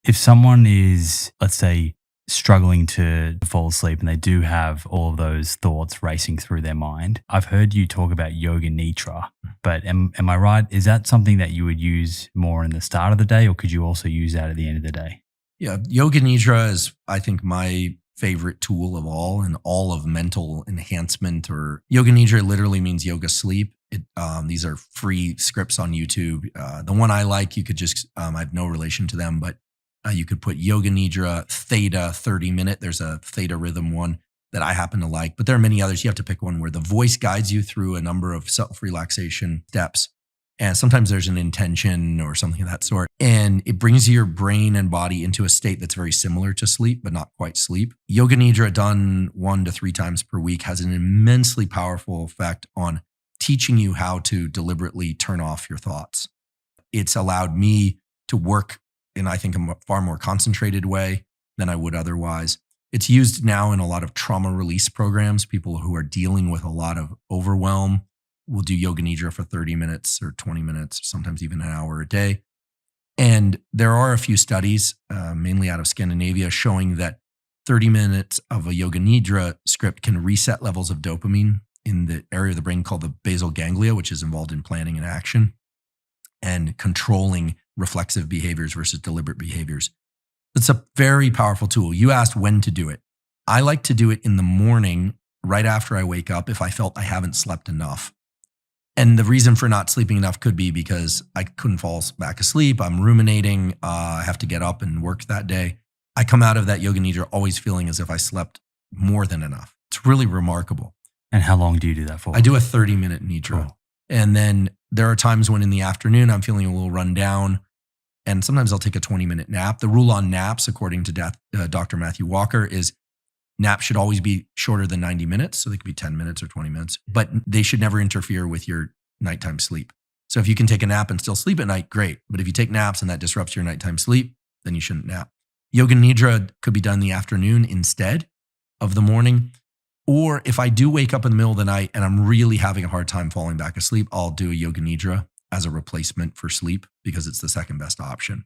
If someone is, let's say, struggling to fall asleep and they do have all of those thoughts racing through their mind, I've heard you talk about yoga nidra, but am I right? Is that something that you would use more in the start of the day, or could you also use that at the end of the day? Yeah, yoga nidra is, I think, my favorite tool of all in all of mental enhancement. Or yoga nidra literally means yoga sleep. These are free scripts on YouTube. The one I like, you could just, I have no relation to them, but you could put yoga nidra theta 30-minute. There's a theta rhythm one that I happen to like, but there are many others. You have to pick one where the voice guides you through a number of self-relaxation steps. And sometimes there's an intention or something of that sort. And it brings your brain and body into a state that's very similar to sleep, but not quite sleep. Yoga Nidra done 1 to 3 times per week has an immensely powerful effect on teaching you how to deliberately turn off your thoughts. It's allowed me to work in, I think, a far more concentrated way than I would otherwise. It's used now in a lot of trauma release programs. People who are dealing with a lot of overwhelm will do yoga nidra for 30 minutes or 20 minutes, sometimes even an hour a day. And there are a few studies, mainly out of Scandinavia, showing that 30 minutes of a yoga nidra script can reset levels of dopamine in the area of the brain called the basal ganglia, which is involved in planning and action and controlling reflexive behaviors versus deliberate behaviors. It's a very powerful tool. You asked when to do it. I like to do it in the morning, right after I wake up, if I felt I haven't slept enough. And the reason for not sleeping enough could be because I couldn't fall back asleep. I'm ruminating. I have to get up and work that day. I come out of that yoga nidra always feeling as if I slept more than enough. It's really remarkable. And how long do you do that for? I do a 30-minute nidra. Cool. And then there are times when in the afternoon I'm feeling a little run down. And sometimes I'll take a 20-minute nap. The rule on naps, according to Dr. Matthew Walker, is naps should always be shorter than 90 minutes. So they could be 10 minutes or 20 minutes, but they should never interfere with your nighttime sleep. So if you can take a nap and still sleep at night, great. But if you take naps and that disrupts your nighttime sleep, then you shouldn't nap. Yoga Nidra could be done in the afternoon instead of the morning. Or if I do wake up in the middle of the night and I'm really having a hard time falling back asleep, I'll do a Yoga Nidra as a replacement for sleep because it's the second best option.